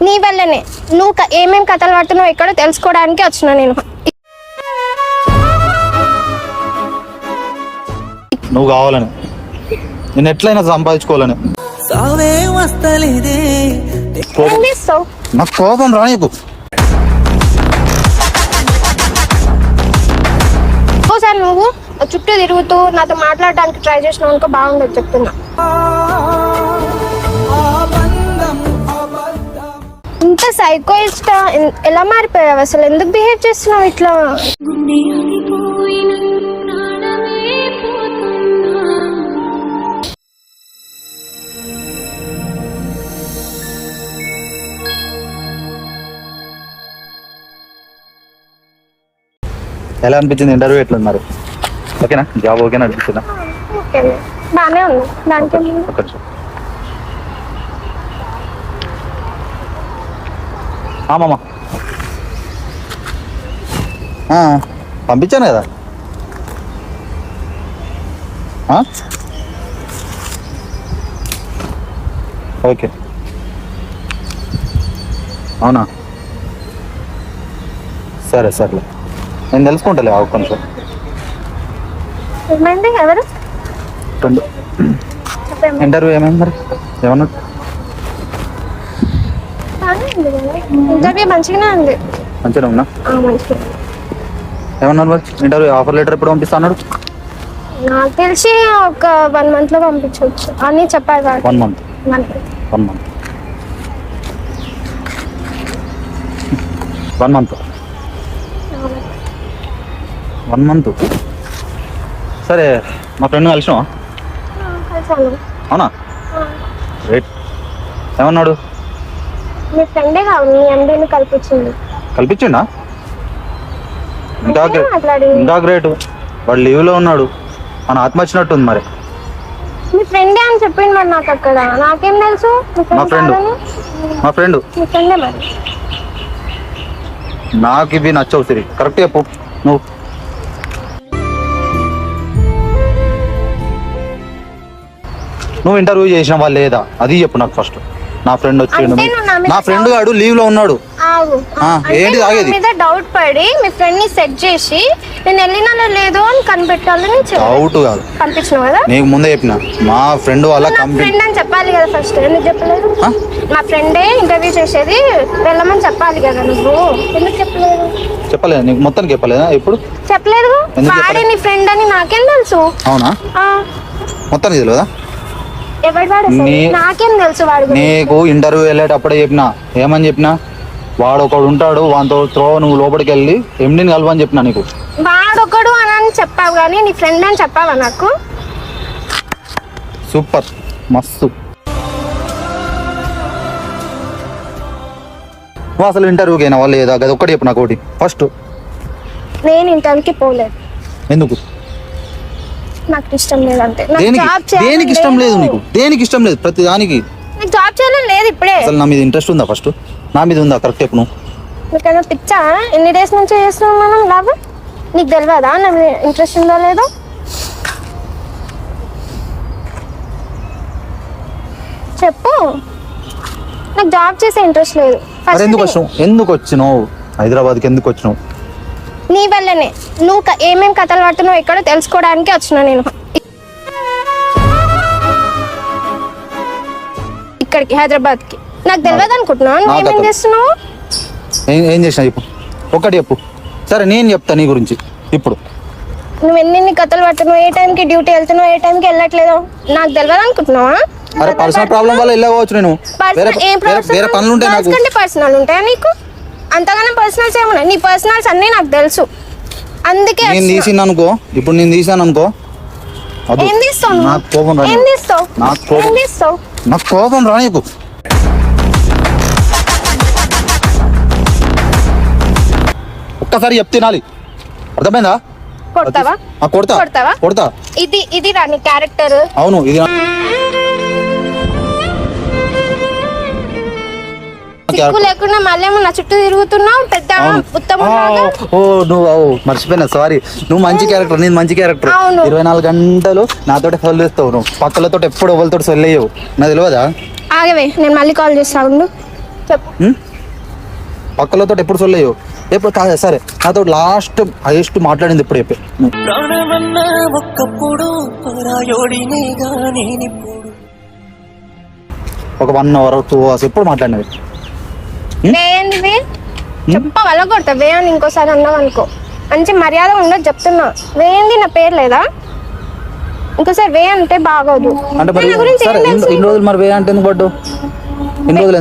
నీ వల్లనే నువ్వు ఏమేం కథలు పడుతున్నావు ఎక్కడో తెలుసుకోవడానికి వచ్చిన నేను. నువ్వు కావాలని నేను ఎట్లయినా సంపాదించుకోవాలని. ఏం చేస్తావు? నాకు కోపం రా నీకు. ఒకసారి నువ్వు చుట్టూ తిరుగుతూ నాతో మాట్లాడడానికి ట్రై చేసినావు అనుకో బాగుండదు చెప్తున్నా. ఇంత సైకో ఇష్టం ఎలా మారిపోయావు అసలు? ఎందుకు బిహేవ్ చేస్తున్నావు ఇట్లా? ఎలా అనిపించింది ఇంటర్వ్యూ? ఎట్లా ఉన్నారు? ఓకేనా? జాబ్ ఓకేనా అనిపిస్తుందా? ఓకే బాగానే ఉంది. దానికి మామ పంపించాను కదా. ఓకే అవునా? సరే సర్లే నేను తెలుసుకుంటలే ఒక కొంచెం. ఏమైంది? ఎవరు? ఇంటర్వ్యూ ఏమైంది మరి? ఏమన్నా? ఇంటర్వ్యూ మంచిగానే ఉంది. మంచిగా ఉన్నా? మంచిగా. ఏమన్నారు మరి? ఇంటర్వ్యూ ఆఫర్ లెటర్ ఎప్పుడు పంపిస్తా అన్నాడు? నాకు తెలిసి ఒక 1 month లో పంపించవచ్చు అని చెప్పారు. 1 month. 1 month. 1 month. 1 month. సరే మా ఫ్రెండ్ కలిసినావా? కలిసాను. అవునా? రైట్. ఏమన్నాడు? మీ ఫ్రెండే కాదు మీ ఎండీని కల్పించిండా? ఇంకా గ్రేట్. వాడు లీవ్లో ఉన్నాడు. మన ఆత్మ వచ్చినట్టుంది మరి. మీ ఫ్రెండే అని చెప్పింది మరి నాకు అక్కడ. నాకేం తెలుసు? మా ఫ్రెండ్ మీ ఫ్రెండే మరి. నాకు ఇవి నచ్చవు సిరి. కరెక్ట్ చెప్పు నువ్వు. నువ్వు ఇంటర్వ్యూ చేసిన వాళ్ళు లేదా అది చెప్పు నాకు ఫస్ట్. నా ఫ్రెండ్ వచ్చిండు. నా ఫ్రెండ్ గాడు లీవ్ లో ఉన్నాడు. ఏంటి తాగేది? మీద డౌట్ పడి మీ ఫ్రెండ్ ని సెట్ చేసి నేను వెళ్ళినా లేదో అని కనిపెట్టాలని డౌట్ కాదు కనిపించినావు కదా. నీకు ముందే చెప్పిన మా ఫ్రెండ్ వాళ్ళ ఫ్రెండ్ అని చెప్పాలి కదా ఫస్ట్. ఎందుకు చెప్పలేదు? మా ఫ్రెండే ఇంటర్వ్యూ చేసేది వెళ్ళమని చెప్పాలి కదా. నువ్వు ఎందుకు చెప్పలేదు? చెప్పలేదు నీకు మొత్తానికి చెప్పలేదా? ఎప్పుడు చెప్పలేదు? వాడే నీ ఫ్రెండ్ అని నాకేం తెలుసు? అవునా? మొత్తానికి తెలియదా? నాకేం తెలుసు? వాడు నీకు ఇంటర్వ్యూ వెళ్ళేటప్పుడే చెప్పిన. ఏమని చెప్పినా? వాడు ఒకడు ఉంటాడు వాంతో నువ్వు లోపలికి వెళ్ళి ఎండిని కలవని చెప్పినా నీకు. వాడొకడు అని చెప్పావు కానీ నీ ఫ్రెండ్ అని చెప్పావా నాకు? సూపర్ మస్తు. నువ్వు అసలు ఇంటర్వ్యూకి అయినా వాళ్ళు లేదా? అది ఒక్కటి చెప్పు నాకు. ఒకటి ఫస్ట్. నేను ఇంటర్వ్యూకి పోలేదు. ఎందుకు? నాకు ఇష్టం లేదు అంతే. దేనికి ఇష్టం లేదు నీకు? దేనికి ఇష్టం లేదు? ప్రతి దానికి జాబ్ చేయాలని లేదు ఇప్పుడే. అసలు నా మీద ఇంట్రెస్ట్ ఉందా? ఫస్ట్ నా మీద ఉందా? కరెక్ట్ చెప్పు నువ్వు. నీకైనా పిచ్చా? ఎన్ని డేస్ నుంచి చేస్తున్నాం మనం లాభం? నీకు తెలియదా నా మీద ఇంట్రెస్ట్ ఉందో లేదో? చెప్పు. నాకు జాబ్ చేసే ఇంట్రెస్ట్ లేదు. ఎందుకు వచ్చినావు హైదరాబాద్కి? ఎందుకు వచ్చినావు? నీ వల్లనే నువ్వు ఏమేం కథలు పడుతున్నావు ఎక్కడో తెలుసుకోవడానికి వచ్చిన నేను ఇక్కడికి హైదరాబాద్కి. నాకు తెలియదు అనుకుంటున్నావు? నువ్వేమేం చేస్తున్నావు? ఏం చేసినా చెప్పు. ఒకటి చెప్పు. సరే నేను చెప్తా నీ గురించి. ఇప్పుడు నువ్వు ఎన్ని కథలు పడుతున్నావు, ఏ టైంకి డ్యూటీ వెళ్తున్నావు, ఏ టైంకి వెళ్ళట్లేదు నాకు తెలియదు అనుకుంటున్నావా? అరే పర్సనల్ ప్రాబ్లం వల్ల వెళ్ళవచ్చు. నేను వేరే పనులు ఉంటాయి నాకు. పర్సనల్ ఉంటాయా నీకు? అంతగానో పర్సనల్స్ ఏమున్నాయి? నీ పర్సనల్స్ అన్నీ నాకు తెలుసు. అందుకే నేను తీసిన అనుకో. ఇప్పుడు నేను తీసాను అనుకో. ఏం తీస్తావు? నాకు కోపం రా. ఏం తీస్తావు? నాకు కోపం రా నీకు. ఒక్కసారి చెప్తే తినాలి. అర్థమైందా? కొడతావా? కొడతా. ఇది రా నీ క్యారెక్టర్. అవును ఇది లేకుండా మళ్ళీ నా చుట్టూ తిరుగుతున్నావు పెద్ద నువ్వు మర్చిపోయినా. సారీ. నువ్వు మంచి క్యారెక్టర్. నేను మంచి క్యారెక్టర్. 24 గంటలు నాతోటి సొల్లు ఇస్తావు. నువ్వు పక్కలతో ఎప్పుడు ఎవరితో సొల్లేయవు. నాకు తెలియదా? ఆగవే నేను మళ్ళీ కాల్ చేస్తా ఉండు. చెప్పు. పక్కలతో ఎప్పుడు సొల్లయ్యో ఎప్పుడు కాదు సరే నాతో లాస్ట్ హైయెస్ట్ మాట్లాడింది ఎప్పుడు చెప్పి ఒక 1 hour 2 hours ఎప్పుడు మాట్లాడినవి ఏంటివి చెప్ప వల్ల కొడతా వే అని ఇంకోసారి అన్నావు అనుకో మంచి మర్యాద ఉండదు చెప్తున్నా. వేయండి నా పేరు లేదా ఇంకోసారి వే అంటే బాగోదు. అంటే మరి సరే ఇన్ని రోజులు మరి వే అంటే ఎందుకు పడ్డు ఎన్ని రోజులు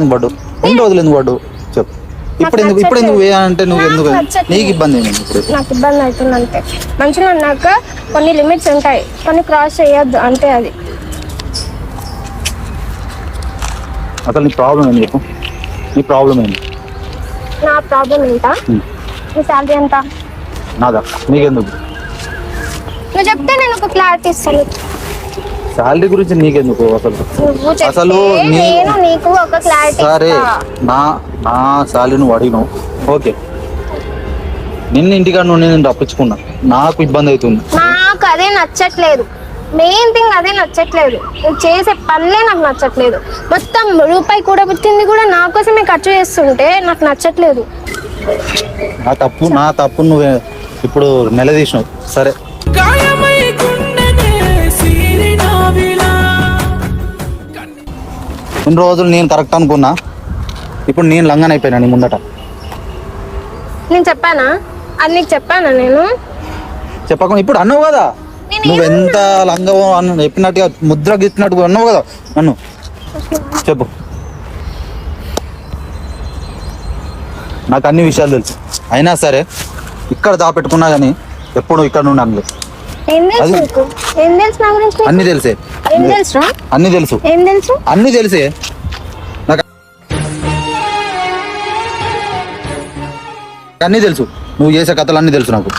ఎందుకు పడ్డు చెప్పు ఇప్పుడు ఎందుకు వే అంటే నువ్వు ఎందుకు నీకు ఇబ్బంది ఏంటి ఇప్పుడు? నాకు ఇబ్బంది అవుతుంది అంతే. మనుషులు అన్నాక కొన్ని లిమిట్స్ ఉంటాయి, కొన్ని క్రాస్ చేయొద్దు అంతే. అది అసలు నీ ప్రాబ్లం ఏంటి చెప్పు? నీ ప్రాబ్లం ఏంటి? నా ప్రాబ్లం ఎంత? నీ శాలరీ ఎంత? నాదా నీకెందుకు? నువ్వు చెప్తే నేను ఒక క్లారిటీ ఇస్తాను. శాలరీ గురించి నీకెందుకు అసలు నేను నీకు ఒక క్లారిటీ. సరే నా శాలరీ నువ్వు అడిగినావు ఓకే, నిన్న ఇంటికాడ నుండి నేను తప్పించుకున్నా, నాకు ఇబ్బంది అవుతుంది. నాకు అదే నచ్చట్లేదు, మెయిన్ థింగ్ అదే నచ్చట్లేదు. నువ్వు చేసే పనులే నాకు నచ్చట్లేదు. మొత్తం రూపాయి కూడా పుట్టింది కూడా నా కోసమే ఖర్చు చేస్తుంటే నాకు నచ్చట్లేదు. నా తప్పు నువ్వు ఇప్పుడు నిలదీసినావు. సరే కొన్ని రోజులు నేను కరెక్ట్ అనుకున్నా, ఇప్పుడు నేను లంగన్ అయిపోయినా నీ ముందట. నేను చెప్పానా? అది నీకు చెప్పానా? నేను చెప్పకుండా ఇప్పుడు అన్నావు కదా, నువ్వు ఎంత లంగవో అన్న చెప్పినట్టుగా ముద్ర గీసినట్టుగా అన్నావు కదా నన్ను. చెప్పు, నాకు అన్ని విషయాలు తెలుసు. అయినా సరే ఇక్కడ దాపెట్టుకున్నా కానీ ఎప్పుడు ఇక్కడ నుండి అనలేదు. అన్ని తెలిసే, అన్ని తెలుసు, అన్ని తెలిసే నాకు అన్ని తెలుసు. నువ్వు చేసే కథలు అన్ని తెలుసు నాకు.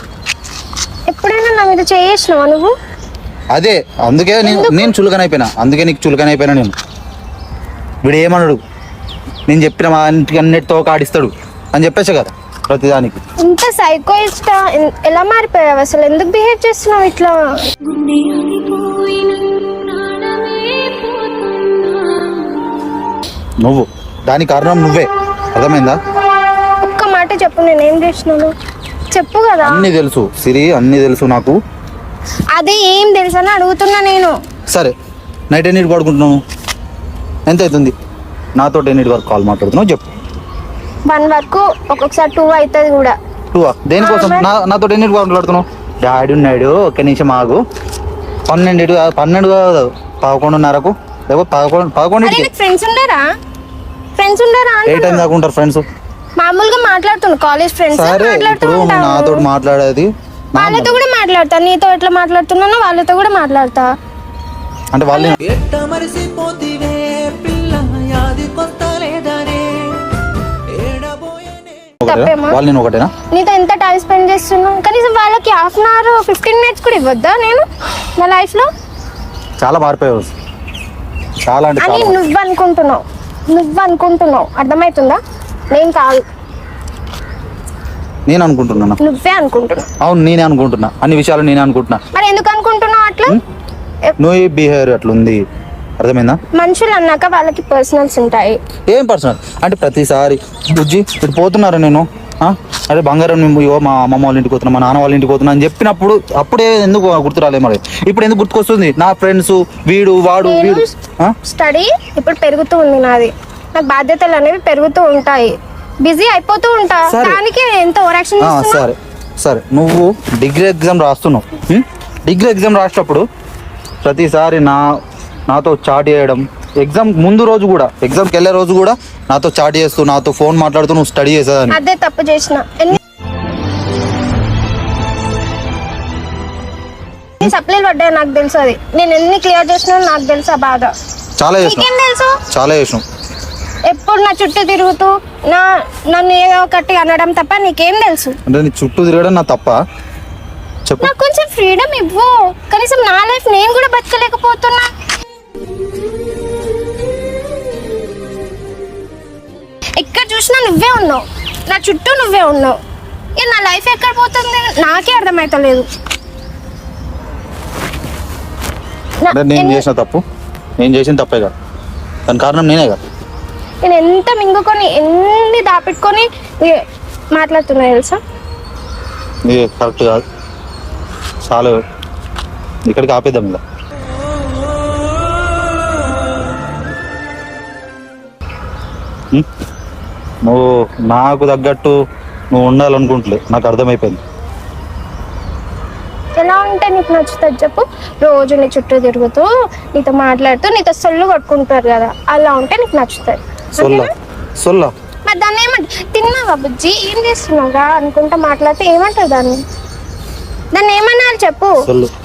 ఎప్పుడైనా నా మీద చేసినావా నువ్వు? అదే అందుకే నేను చులకన అయిపోయినా, అందుకే నీకు చులకన అయిపోయినా. నేను వీడు ఏమన్నాడు, నేను చెప్పిన మా ఇంటికి అన్నిటితో కాడిస్తాడు అని చెప్పేసా కదా ప్రతిదానికి. ఇంత సైకోయిస్ట్ ఎలా మారిపోయావు అసలు? ఎందుకు బిహేవ్ చేస్తున్నావు ఇట్లా? నువ్వు దాని కారణం నువ్వే, అర్థమైందా? ఒక్క మాట చెప్పు, నేనేం చేసినాను చెప్పు కదా. అన్ని తెలుసు సిరి, అన్ని తెలుసు నాకు. అదే ఏం తెలుసు అని అడుగుతున్నా నేను. సరే నైట్ ఎన్నిటి పడుకుంటున్నావు? ఎంత అవుతుంది? నాతో ఎన్నిటి వరకు కాల్ మాట్లాడుతున్నావు చెప్పు. 1 వరకు, ఒక్కొక్కసారి 2 అవుతుంది కూడా. 2 దేనికోసం? నాతో ఎన్నిటి మాట్లాడుతున్నావు? డాడీ ఉన్నాడు, ఒక్క నిమిషం ఆగు. 12 కాదు 11:30కు లేకపోతే 11. ఫ్రెండ్స్ ఉండరా? ఏ టైం దాకా ఉంటారు ఫ్రెండ్స్? మామూలుగా మాట్లాడుతున్నా, కాలేజ్ ఫ్రెండ్స్. సరే ఇప్పుడు నాతో మాట్లాడేది వాళ్ళతో కూడా మాట్లాడతా. నీతో ఎట్లా మాట్లాడుతున్నానో వాళ్ళతో కూడా మాట్లాడతా. అంటే వాళ్ళు నేను ఒకటేనా? నీతో ఎంత టైం స్పెండ్ చేస్తున్నా, కనీసం వాళ్ళకి 1/2 hour 15 minutes కూడా ఇవ్వద్దా నేను నా లైఫ్ లో? చాలా మారిపోయావు, చాలా అంటే అని నువ్వు అనుకుంటున్నావు. అర్థమవుతుందా? నేను కాదు, నేను అనుకుంటున్నా. నువ్వే అనుకుంటున్నావు. అవును నేనే అనుకుంటున్నా, అన్ని విషయాలు నేనే అనుకుంటున్నా. మరి ఎందుకు అనుకుంటున్నావు అట్లా? నువ్వు బిహేవియర్ అట్లుంది, అర్థమైందా? మనుషులు అన్నాక వాళ్ళకి పర్సనల్స్ ఉంటాయి. ఏం పర్సనల్ అంటే ప్రతిసారి బుజ్జి ఇటు పోతున్నారా నేను అరే బంగారం మేము మా అమ్మమ్మ వాళ్ళ ఇంటికి పోతున్నా, మా నాన్న వాళ్ళ ఇంటికి పోతున్నా అని చెప్పినప్పుడు అప్పుడే ఎందుకు గుర్తు రాలే? మరి ఇప్పుడు ఎందుకు గుర్తుకొస్తుంది? నా ఫ్రెండ్స్ వీడు వాడు వీడు. స్టడీ ఇప్పుడు పెరుగుతూ ఉంది నాది, నాకు బాధ్యతలు అనేవి పెరుగుతూ ఉంటాయి, బిజీ అయిపోతూ ఉంటా. దానికి ఎంత ఓవరాక్షన్. సరే సరే నువ్వు డిగ్రీ ఎగ్జామ్ రాస్తున్నావు, డిగ్రీ ఎగ్జామ్ రాసేటప్పుడు ప్రతిసారి నాతో చాట్ చేయడం, ఎగ్జామ్ ముందు రోజు కూడా, ఎగ్జామ్కి వెళ్ళే రోజు కూడా నాతో చాట్ చేస్తూ నాతో ఫోన్ మాట్లాడుతూ నువ్వు స్టడీ చేసేదాన్ని. అదే తప్పు చేసిన. సప్లీలు పడ్డాయి నాకు తెలుసు, అది నేను ఎన్ని క్లియర్ చేసినా నాకు తెలుసు. ఆ బాధ చాలా చేసినావు. ఎప్పుడు నా చుట్టూ తిరుగుతూ నన్ను ఏదో ఒకటి అనడం తప్ప నీకేం తెలుసు? అంటే నీ చుట్టూ తిరగడం నా తప్ప? చెప్పు. నాకు కొంచెం ఫ్రీడమ్ ఇవ్వు, కనీసం నా లైఫ్ నేను కూడా బతకలేకపోతున్నా. ఎక్కడ చూసినా నువ్వే ఉన్నావు, నా చుట్టూ నువ్వే ఉన్నావు. ఇక నా లైఫ్ ఎక్కడ పోతుంది నాకే అర్థమవుతలేదు. నేను చేసిన తప్పు, నేను చేసిన తప్పే కదా, దాని కారణం నేనే కదా. నేను ఎంత మింగుకొని ఎన్ని దాపెట్టుకొని మాట్లాడుతున్నా తెలుసా? ఇది కరెక్ట్ కాదు. చాలు, ఇక్కడికి ఆపేద్దాం. ఇలా నువ్వు నాకు తగ్గట్టు నువ్వు ఉండాలనుకుంటలే, నాకు అర్థమైపోయింది. ఎలా ఉంటే నీకు నచ్చుతుంది చెప్పు? రోజు నీ చుట్టూ తిరుగుతూ నీతో మాట్లాడుతూ నీతో సొల్లు కొట్టుకుంటారు కదా, అలా ఉంటే నీకు నచ్చుతుంది. సొల్లా మరి దాన్ని ఏమంటారు? తిన్నావా బుజ్జి, ఏం చేస్తున్నావురా అనుకుంటా మాట్లాడితే ఏమంటారు దాన్ని? దాన్ని ఏమన్నారు చెప్పు?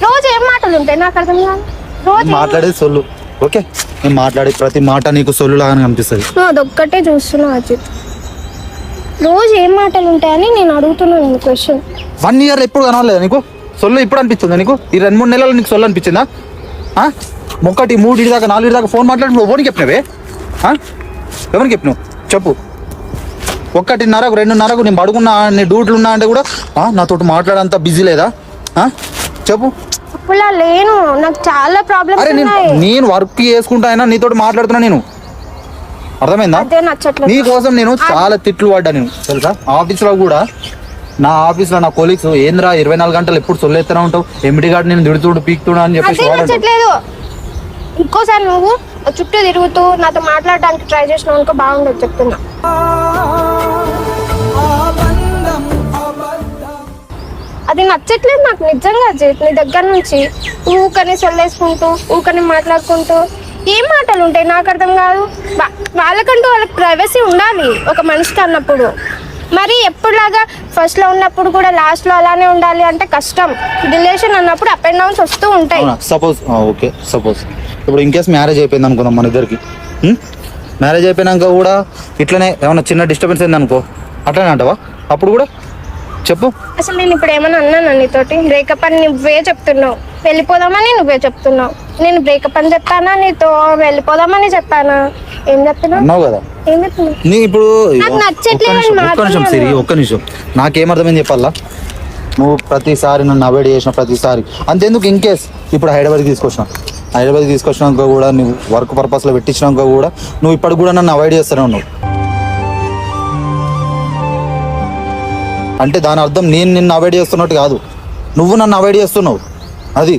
రోజు ఏం మాటలు ఉంటాయి నాకు అర్థం కాదు. రోజు మాట్లాడేది సొల్లు. ఓకే, నేను మాట్లాడే ప్రతి మాట నీకు సొల్లు లాగానే కనిపిస్తుంది. నువ్వు అదొక్కటే చూస్తున్నావు అజిత్. రోజు ఏం మాటలు ఉంటాయని నేను అడుగుతున్నాను నీ క్వశ్చన్. 1 year ఎప్పుడు కనవలేదా నీకు సొల్లు? ఇప్పుడు అనిపిస్తుందా నీకు? ఈ 2-3 నెలలు నీకు సొల్లు అనిపించిందా? 1, 3 దాకా 4 దాకా ఫోన్ మాట్లాడి నువ్వు ఎవరికి చెప్పినవే? ఎవరికి చెప్పినావు చెప్పు? 1:30కు 2:30కు నేను పడుకున్నా, నీ డ్యూటీలు ఉన్నా అంటే కూడా నాతో మాట్లాడంత బిజీ లేదా? చెప్పు. అప్పులా లేను, నాకు చాలా ప్రాబ్లమ్స్ ఉన్నాయి. నేను వర్క్ చేసుకుంటా అయినా నీతో మాట్లాడుతున్నా. నేను అర్థమైందా? నీ కోసం నేను చాలా తిట్లు పడ్డా. నేను తెలుసా, ఆఫీస్లో కూడా నా ఆఫీస్లో నా కొలీగ్స్ ఏంద్రా 24 గంటలు ఎప్పుడు సొల్లేస్తూనే ఉంటావు, ఎంబడి గాడు నేను తిడుతుడు పీక్తుడు అని చెప్పేసి. ఇంకోసారి నువ్వు చుట్టూ తిరుగుతూ నాతో మాట్లాడడానికి ట్రై చేసినావు అనుకో బాగుండదు చెప్తున్నా. అది నచ్చట్లేదు నాకు నిజంగా అజిత్. నీ దగ్గర నుంచి ఊకని సొల్లేసుకుంటూ ఊకని మాట్లాడుకుంటూ ఏం మాటలు ఉంటాయి నాకు అర్థం కాదు. వాళ్ళకంటూ వాళ్ళకి ప్రైవసీ ఉండాలి ఒక మనిషికి అన్నప్పుడు. మరి ఎప్పుడులాగా ఫస్ట్లో ఉన్నప్పుడు కూడా లాస్ట్లో అలానే ఉండాలి అంటే కష్టం. రిలేషన్ అన్నప్పుడు అప్ అండ్ డౌన్స్ వస్తూ ఉంటాయి. సపోజ్ ఇప్పుడు ఇన్ కేస్ మ్యారేజ్ అయిపోయింది అనుకుందాం మన ఇద్దరికి. మ్యారేజ్ అయిపోయినాక కూడా ఇట్లనే ఏమన్నా చిన్న డిస్టర్బెన్స్ అయింది అనుకో, అట్లనే అంటావా? అప్పుడు కూడా చెప్పు. అసలు నేను ఇప్పుడు ఏమన్నా అన్నాను నీతోటి? బ్రేకప్ అని నువ్వే చెప్తున్నావు, వెళ్ళిపోదామని నువ్వే చెప్తున్నావు. నేను బ్రేకప్ అని చెప్పానా, నీతో వెళ్ళిపోదామని చెప్పానా? ఏం చెప్తున్నావు? అన్నావు కదా. ఏం చెప్తున్నావు? నీ ఇప్పుడు నచ్చట్లేదు. ఒక్క నిమిషం నాకేమర్థమైంది చెప్పాలా? నువ్వు ప్రతిసారి నన్ను అవాయిడ్ చేసిన ప్రతిసారి అంతెందుకు ఇన్ కేస్ ఇప్పుడు హైదరాబాద్కి తీసుకొచ్చినాక కూడా నువ్వు వర్క్ పర్పస్లో పెట్టించినాక కూడా నువ్వు ఇప్పటికి కూడా నన్ను అవాయిడ్ చేస్తూనే ఉన్నావు. అంటే దాని అర్థం నేను నిన్ను అవాయిడ్ చేస్తున్నట్టు కాదు, నువ్వు నన్ను అవాయిడ్ చేస్తున్నావు. అది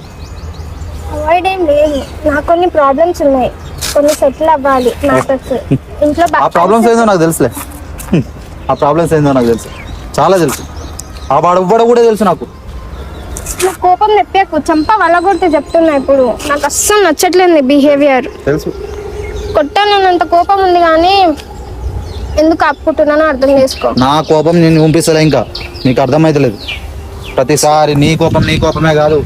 అవాయిడ్ ఏం లేదు, నాకు కొన్ని ప్రాబ్లమ్స్ ఉన్నాయి, కొన్ని సెటిల్ అవ్వాలి ఇంట్లో. ఆ ప్రాబ్లమ్స్ ఏందో నాకు తెలుసులే, చాలా తెలుసు. ఆ వాడు కూడా తెలుసు నాకు. నువ్వు కోపం నెప్పాకు, చంప వల్లగొడితే చెప్తున్నా. ఇప్పుడు నాకు అస్సలు నచ్చట్లేదు నీ బిహేవియర్. తెలుసు కొట్టానంత కోపం ఉంది కానీ ఎందుకు ఆపుకుంటున్నానో అర్థం చేసుకో. నా కోపం నేను పంపిస్తలే, ఇంకా నీకు అర్థమైతలేదు. ప్రతిసారి నీ కోపమే కాదు,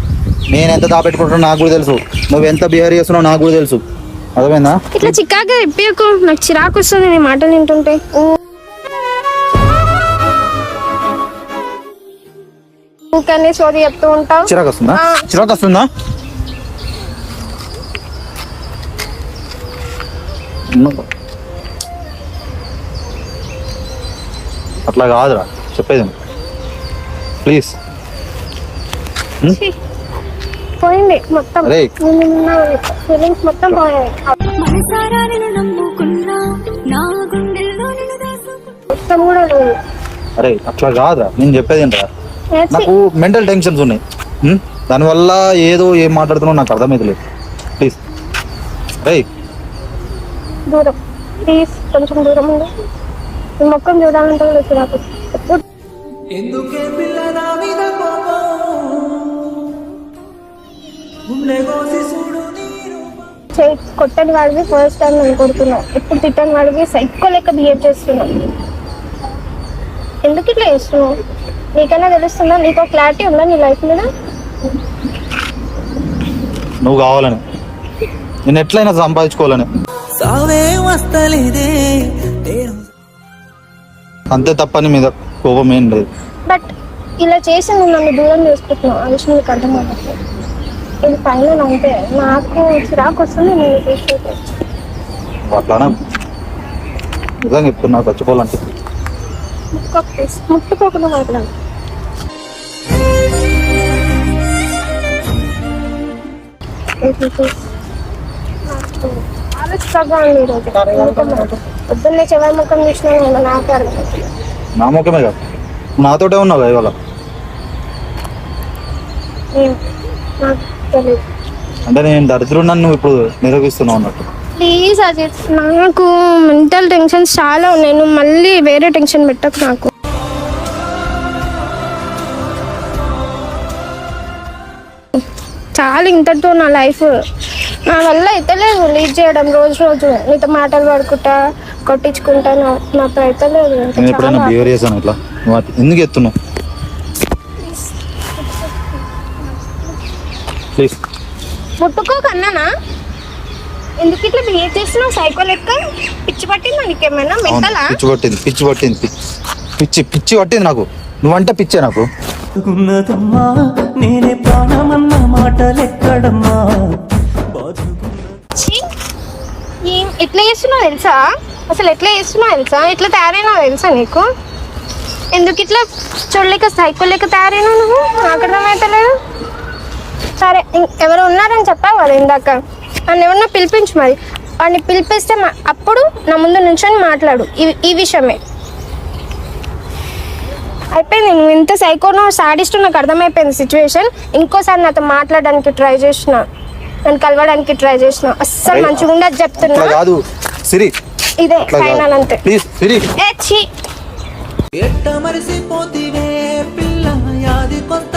నేను ఎంత దాపెట్టుకుంటున్నా నాకు కూడా తెలుసు, నువ్వు ఎంత బిహేవ్ చేస్తున్నావు నాకు కూడా తెలుసు. అర్థమైందా? ఇట్లా చిక్కాగా ఇప్పకు, నాకు చిరాకు వస్తుంది నీ మాటలు వింటుంటే. ఊకనే సోది చెప్తూ ఉంటావు. చిరాకు వస్తుందా? అట్లా కాదురా చెప్పేది, ప్లీజ్. పోయింది మొత్తం, ఫీలింగ్స్ మొత్తం పోయాయి. మొత్తం కూడా లేదు. అరే అట్లా కాదురా, నేను చెప్పేది ఏంట్రా, నాకు మెంటల్ టెన్షన్స్ ఉన్నాయి. దానివల్ల ఏం మాట్లాడుతున్నావు నాకు అర్థమైతలేదు. ప్లీజ్ దూరం, ప్లీజ్ కొంచెం దూరం ఉంది. మొక్కం చూడాలంటే నాకు ఎప్పుడు కొట్టని వాడివి ఫస్ట్ టైం నేను కొడుతున్నావు, ఎప్పుడు తిట్టని వాడివి సైకో లెక్క బిహేవ్ చేస్తున్నావు. ఎందుకు ఇట్లా చేస్తున్నావు? నీకైనా తెలుస్తుందా? నీకు క్లారిటీ ఉందా నీ లైఫ్ మీద? నువ్వు కావాలని నేను ఎట్లయినా సంపాదించుకోవాలని, అంతే తప్ప నీ మీద కోపం ఏం లేదు. బట్ ఇలా చేసి నువ్వు నన్ను దూరం చేసుకుంటున్నావు, ఆ విషయం నీకు అర్థం అవ్వట్లేదు. ఇది ఫైనల్ అంటే నాకు చిరాకు వస్తుంది. నేను తీసుకుంటే అట్లానా నిజంగా చెప్తున్నా, చచ్చిపోవాలంటే ముట్టుకోకుండా మాట్లాడు. ఆలోచిస్తాగా ఈరోజు పొద్దున్నే చివరి ముఖం చూసినా నేను నాకే అర్థం. నా ముఖమే కాదు, నాతోటే ఉన్నావు కదా ఇవాళ. నాకు తెలియదు. అంటే నేను దరిద్రున్నాను, నువ్వు ఇప్పుడు నిరూపిస్తున్నావు అన్నట్టు. ప్లీజ్ అజిత్, నాకు మెంటల్ టెన్షన్స్ చాలా ఉన్నాయి, నువ్వు మళ్ళీ వేరే టెన్షన్ పెట్టకు నాకు. చాలా ఇంతటితో నా లైఫ్ నా వల్ల అయితే లేదు లీడ్ చేయడం, రోజు రోజు నీతో మాటలు పడుకుంటా కొట్టించుకుంటా, నాతో అయితే లేదు. నేను ఎప్పుడైనా బిహేవ్ చేశాను ఇట్లా? నువ్వు ఎందుకు ఎత్తున్నావు? ప్లీజ్ ముట్టుకోకన్నానా? ఎందుకు ఇట్లా బిహేవ్ చేస్తున్నావు? సైకో లెక్క పిచ్చి పట్టిందా నీకేమైనా? మెంటలా? పిచ్చి పట్టింది నాకు. నువ్వంటే పిచ్చే నాకు. ఉన్నదమ్మా నేనే ప్రాణమన్న మాటలెక్కడమ్మా. ఎట్లా చేస్తున్నావు తెలుసా? అసలు ఎట్లా చేస్తున్నావు తెలుసా? ఎట్లా తయారైనావు తెలుసా నీకు? ఎందుకు ఇట్లా చూడలేక సైకో లెక్క తయారైనావు నువ్వు? నాకు అర్థమైతే లేదు. సరే, ఎవరు ఉన్నారని చెప్పావు కదా ఇందాక, నన్ను ఎవరన్నా పిలిపించు. మరి వాడిని పిలిపిస్తే అప్పుడు నా ముందు నుంచొని మాట్లాడు ఈ విషయమే. అయిపోయింది. నువ్వు ఇంత సైకోనో సాడిస్టో నాకు అర్థమైపోయింది సిచ్యువేషన్. ఇంకోసారి నాతో మాట్లాడడానికి ట్రై చేసిన, నన్ను కలవడానికి ట్రై చేసిన, అస్సలు మంచిగా ఉండదు చెప్తున్నా. కాదు సిరి, ఇదే ఫైనల్ అంతే. ప్లీజ్ సిరి. ఎట్ట మరిసిపోతివే పిల్ల యాది కొత్త